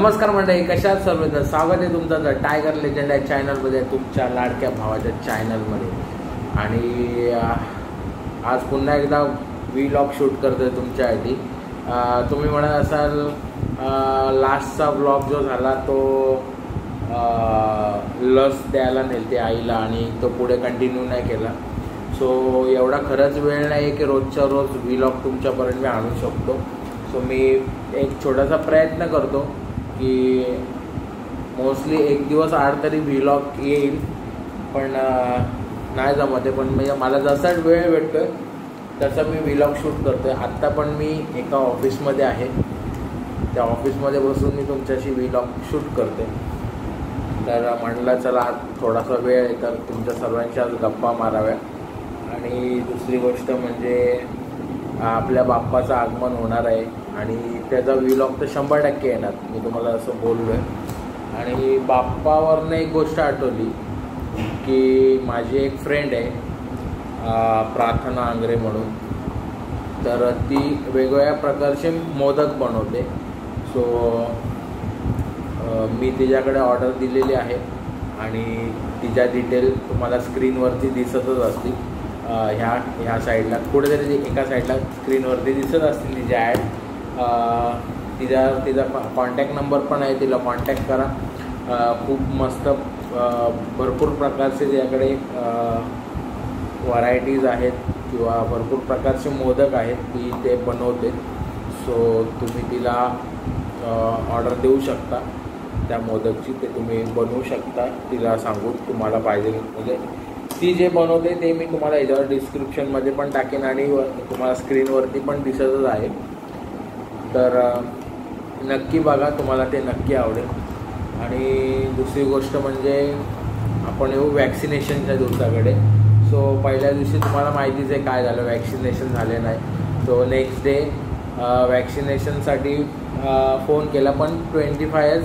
नमस्कार मंडळी, कशा आहात सर्वजण? स्वागत आहे तुमचं द टायगर लेजंड या चॅनलमध्ये, तुमच्या लाडक्या भावाच्या चॅनलमध्ये. आणि आज पुन्हा एकदा व्लॉग शूट करतोय तुमच्यासाठी. तुम्ही म्हणत असाल लास्टचा व्लॉग जो झाला तो लस द्यायला नेलते आईला आणि तो पुढे कंटिन्यू नाही केला. सो एवढा खरंच वेळ नाही की रोजच्या रोज व्लॉग तुमच्यापर्यंत मी आणू शकतो. सो मी एक छोटासा प्रयत्न करतो की मोस्टली एक दिवस आड तरी व्लॉग येईल, पण नाही जमते. पण म्हणजे मला जसा वेळ भेटतो आहे तसं मी व्लॉग शूट करतो आहे. आत्ता पण मी एका ऑफिसमध्ये आहे, त्या ऑफिसमध्ये बसून मी तुमच्याशी व्लॉग शूट करते. तर म्हटलं चला थोडासा वेळ आहे तर तुमच्या सर्वांच्या गप्पा माराव्या. आणि दुसरी गोष्ट म्हणजे आपल्या बाप्पाचं आगमन होणार आहे आणि त्याचा व्लॉग तर 100% येणार, मी तुम्हाला असं बोललो आहे. आणि बाप्पावरनं एक गोष्ट आठवली की माझी एक फ्रेंड आहे प्रार्थना आंग्रे म्हणून, तर ती वेगवेगळ्या प्रकारचे मोदक बनवते. सो मी तिच्याकडे ऑर्डर दिलेली आहे आणि तिच्या डिटेल तुम्हाला स्क्रीनवरती दिसतच असतील. ह्या साईडला कुठेतरी एका साईडला स्क्रीनवरती दिसत असतील तिच्या ॲड. तिचा कॉन्टॅक्ट नंबर पण आहे, तिला कॉन्टॅक्ट करा. खूप मस्त भरपूर प्रकारचे तिच्याकडे व्हरायटीज आहेत किंवा भरपूर प्रकारचे मोदक आहेत ती ते बनवते. सो तुम्ही तिला ऑर्डर देऊ शकता त्या मोदकची, ते तुम्ही बनवू शकता तिला सांगून तुम्हाला पाहिजे. म्हणजे ती जे बनवते ते मी तुम्हाला याच्यावर डिस्क्रिप्शनमध्ये पण टाकेन आणि तुम्हाला स्क्रीनवरती पण दिसतच आहे. तर नक्की बघा, तुम्हाला ते नक्की आवडेल. आणि दुसरी गोष्ट म्हणजे आपण येऊ वॅक्सिनेशनच्या दिवसाकडे. सो पहिल्या दिवशी तुम्हाला माहितीच आहे काय झालं, वॅक्सिनेशन झाले नाही. सो नेक्स्ट डे वॅक्सिनेशनसाठी फोन केला, पण 25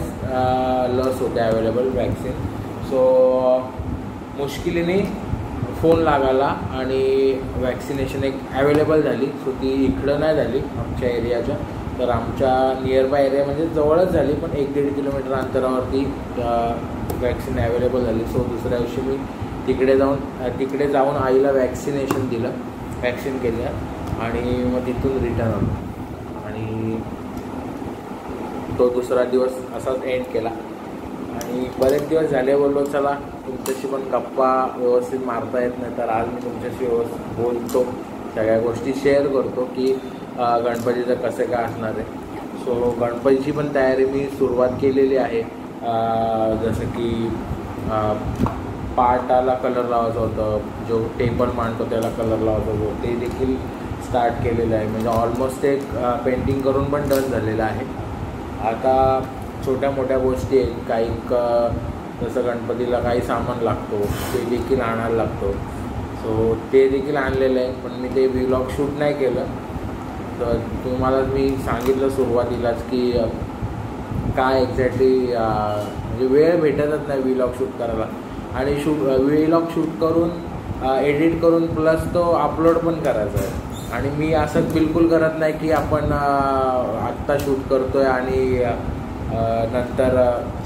लस होते अवेलेबल वॅक्सिन. सो मुश्किलीने फोन लागाला आणि वॅक्सिनेशन एक अवेलेबल झाली. सो ती इकडं नाही झाली आमच्या एरियाच्या, तर आमच्या नियरबाय एरिया म्हणजे जवळच झाली, पण 1-1.5 किलोमीटर अंतरावरती वॅक्सिन अवेलेबल झाली. सो दुसऱ्या दिवशी मी तिकडे जाऊन आईला वॅक्सिनेशन दिलं, वॅक्सिन केलं आणि मग तिथून रिटर्न आलो. आणि तो दुसरा दिवस असाच एंड केला. आणि बरेच दिवस झाले बोललो चला तुमच्याशी पण गप्पा व्यवस्थित मारता येत नाही, तर आज मी तुमच्याशी व्यवस्थित बोलतो, सगळ्या गोष्टी शेअर करतो की गणपतीचं कसं काय असणार आहे. सो गणपतीची पण तयारी मी सुरुवात केलेली आहे. जसं की पाटाला कलर लावायचं होतं, जो टेबल मांडतो त्याला कलर लावायचं होतं, ते देखील स्टार्ट केलेलं आहे. म्हणजे ऑलमोस्ट एक पेंटिंग करून पण डन झालेलं आहे. आता छोट्या मोठ्या गोष्टी आहेत, काही जसं गणपतीला काही सामान लागतो ते देखील आणायला लागतो. सो ते देखील आणलेलं आहे, पण मी ते व्लॉग शूट नाही केलं. तर तुम्हाला मी सांगितलं सुरुवातीलाच की काय एक्झॅक्टली म्हणजे वेळ भेटतच नाही व्लॉग शूट करायला. आणि व्लॉग शूट करून एडिट करून प्लस तो अपलोड पण करायचा आहे. आणि मी असं बिलकुल करत नाही की आपण आत्ता शूट करतो आहे आणि नंतर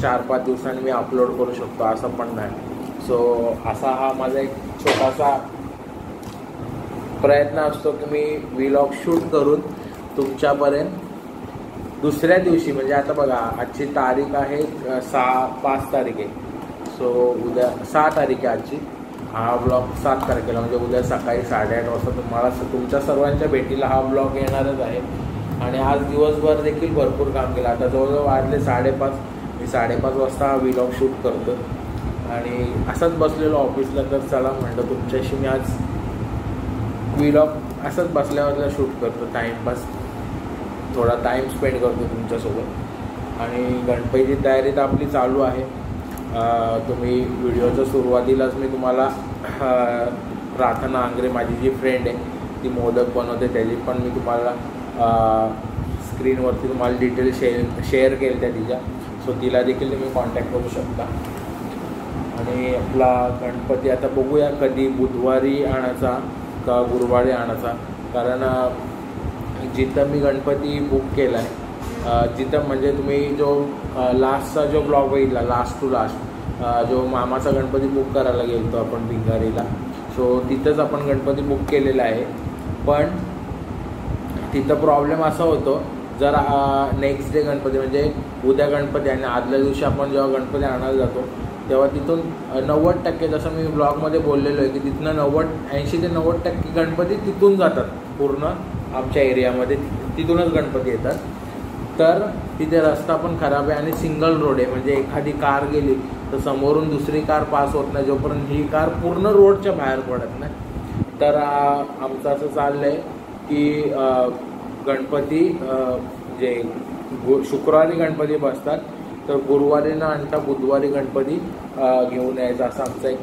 4-5 दिवसांनी मी अपलोड करू शकतो, असं पण नाही. सो असा हा माझा एक छोटासा प्रयत्न असतो की मी व्लॉग शूट करून तुमच्यापर्यंत दुसऱ्या दिवशी, म्हणजे आता बघा आजची तारीख आहे 5 तारीख आहे. सो उद्या 6 तारीख आहे आजची. हा व्लॉग 7 तारखेला म्हणजे उद्या सकाळी 8:30 वाजता तुम्हाला तुमच्या सर्वांच्या भेटीला हा व्लॉग येणारच आहे. आणि आज दिवसभर देखील भरपूर काम केलं. आता जवळजवळ वाजले 5:30. मी 5:30 वाजता हा व्लॉग शूट करतो आणि असंच बसलेलो ऑफिसला. तर चला म्हटलं तुमच्याशी मी आज व्लॉग असंच बसल्यावर शूट करतो, टाईमपास, थोडा टाईम स्पेंड करतो तुमच्यासोबत. आणि गणपतीची तयारी तर आपली चालू आहे. तुम्ही व्हिडिओच्या सुरुवातीलाच मी तुम्हाला प्रार्थना आंग्रे माझी जी फ्रेंड आहे ती मोदक बनवते त्याची पण मी तुम्हाला स्क्रीनवरती तुम्हाला डिटेल शेअर केली त्या तिच्या. सो तिला देखील तुम्ही कॉन्टॅक्ट करू शकता. आणि आपला गणपती आता बघूया कधी, बुधवारी आणायचा का गुरुवारी आणायचा, कारण जिथं मी गणपती बुक केला आहे जिथं म्हणजे तुम्ही जो लास्टचा जो ब्लॉग बघितला लास्ट टू लास्ट जो मामाचा गणपती बुक करायला गेलो आपण भिंगारीला, सो तिथंच आपण गणपती बुक केलेला आहे. पण तिथं प्रॉब्लेम असा होतो, जर नेक्स्ट डे गणपती म्हणजे उद्या गणपती आणि आदल्या दिवशी आपण जेव्हा गणपती आणायला जातो तेव्हा तिथून 90% जसं मी ब्लॉगमध्ये बोललेलो आहे की तिथनं 80 ते 90% गणपती तिथून जातात. पूर्ण आमच्या एरियामध्ये तिथूनच गणपती येतात. तर तिथे रस्ता पण खराब आहे आणि सिंगल रोड आहे, म्हणजे एखादी कार गेली तर समोरून दुसरी कार पास होत नाही जोपर्यंत ही कार पूर्ण रोडच्या बाहेर पडत नाही. तर आमचं असं चाललं आहे की गणपती जे शुक्रवारी गणपती बसतात तर गुरुवारी न आणता बुधवारी गणपती घेऊन यायचं असं आमचं एक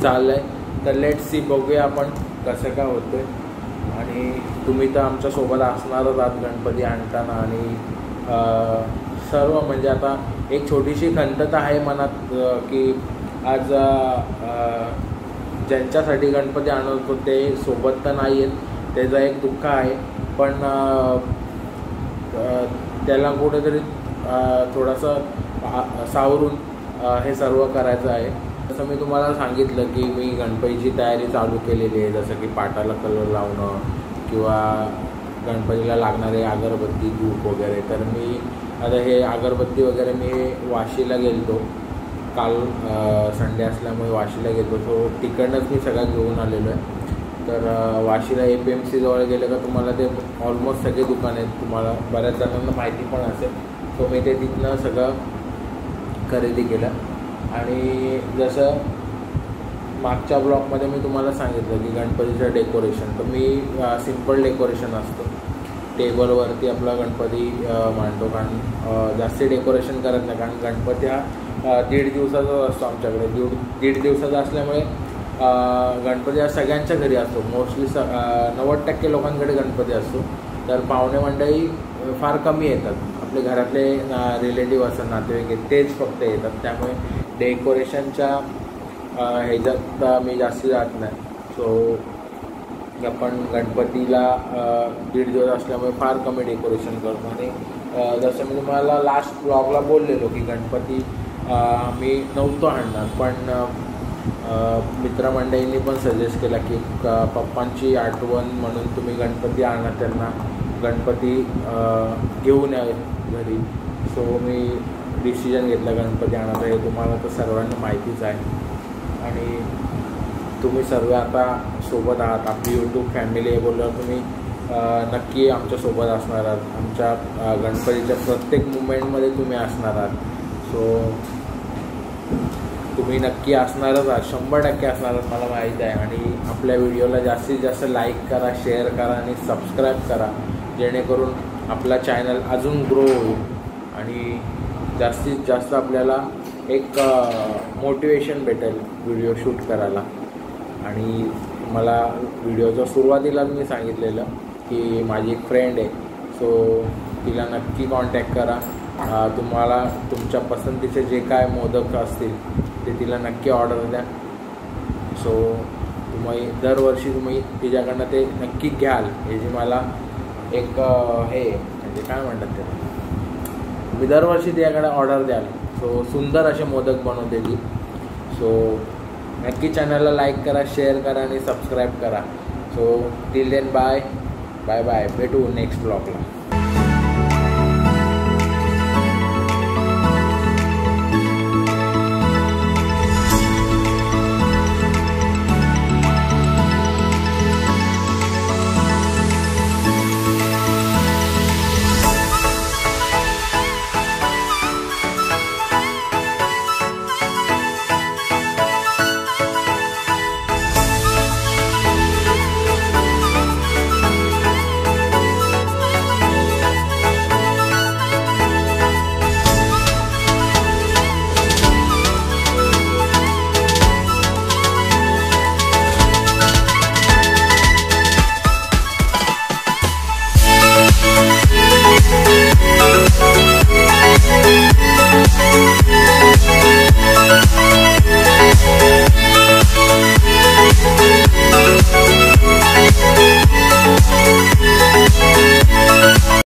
चाललं आहे. तर लेट्स सी, बघूया आपण कसं काय होतं आहे. आणि तुम्ही तर आमच्यासोबत असणारच आहात गणपती आणताना. आणि सर्व म्हणजे आता एक छोटीशी खंत आहे मनात की आज ज्यांच्यासाठी गणपती आणत होतो ते सोबत तर नाही आहेत, त्याचं एक दुःख आहे. पण त्याला कुठेतरी थोडंसं सावरून हे सर्व करायचं आहे. जसं मी तुम्हाला सांगितलं की मी गणपतीची तयारी चालू केलेली आहे, जसं की पाटाला कलर लावणं किंवा गणपतीला लागणारे अगरबत्ती धूप वगैरे. तर मी आता हे अगरबत्ती वगैरे मी वाशीला गेलो काल, संडे असल्यामुळे वाशीला गेलो, सो तिकडनंच मी सगळं घेऊन आलेलो आहे. तर वाशीला APMC जवळ गेलं का तुम्हाला ते ऑलमोस्ट सगळे दुकान आहेत, तुम्हाला बऱ्याच जणांना माहिती पण असेल. सो मी ते तिथनं सगळं खरेदी केलं. आणि जसं मागच्या ब्लॉगमध्ये मी तुम्हाला सांगितलं की गणपतीचं डेकोरेशन, तर मी सिम्पल डेकोरेशन असतं, टेबलवरती आपला गणपती मांडतो. कारण जास्त डेकोरेशन करत नाही, कारण गणपती हा 1.5 दिवसाचा असतो आमच्याकडे. 1.5 दिवसाचा असल्यामुळे गणपती हा सगळ्यांच्या घरी असतो. मोस्टली 90% लोकांकडे गणपती असतो. तर पाहुणे मंडळी फार कमी येतात, आपले घरातले रिलेटिव्ह असतात, नातेवाईक आहेत, तेच फक्त येतात. त्यामुळे डेकोरेशनच्या ह्याच्यात मी जास्त जात नाही. सो आपण गणपतीला 1.5 दिवस असल्यामुळे फार कमी डेकोरेशन करतो. आणि जसं मी तुम्हाला लास्ट ब्लॉगला बोललेलो की गणपती मी नव्हतो आणणार, पण मित्रमंडळींनी पण सजेस्ट केला की पप्पांची आठवण म्हणून तुम्ही गणपती आणा, त्यांना गणपती घेऊन या घरी. सो मी डिसिजन घेतला गणपती आणायचा. हे तुम्हाला तर सर्वांना माहितीच आहे. आणि तुम्ही सर्व आता सोबत आहात, आपली यूट्यूब फॅमिली आहे बोलल्यावर तुम्ही नक्की आमच्यासोबत असणार आहात. आमच्या गणपतीच्या प्रत्येक मुमेंटमध्ये तुम्ही असणार आहात. सो तुम्ही नक्की असणारच आहात, 100% असणार आहात, मला माहीत आहे. आणि आपल्या व्हिडिओला जास्तीत जास्त लाईक करा, शेअर करा आणि सबस्क्राईब करा, जेणेकरून आपला चॅनल अजून ग्रो होईल आणि जास्तीत जास्त आपल्याला एक मोटिवेशन भेटेल व्हिडिओ शूट करायला. आणि मला व्हिडिओच्या सुरुवातीलाच मी सांगितलेलं की माझी एक फ्रेंड आहे, सो तिला नक्की कॉन्टॅक्ट करा. तुम्हाला तुमच्या पसंतीचे जे काय मोदक असतील ते तिला नक्की ऑर्डर द्या. सो तुम्ही दरवर्षी तुम्ही तिच्याकडनं ते नक्की घ्याल, हे जी मला एक हे म्हणजे काय म्हणतात ते, तुम्ही दरवर्षी तिच्याकडे ऑर्डर द्याल. सो सुंदर असे मोदक बनवते ती. सो नक्की चॅनलला लाईक करा, शेअर करा आणि सबस्क्राईब करा. So till then bye bye bye, भेटू नेक्स्ट ब्लॉगला. We'll be right back.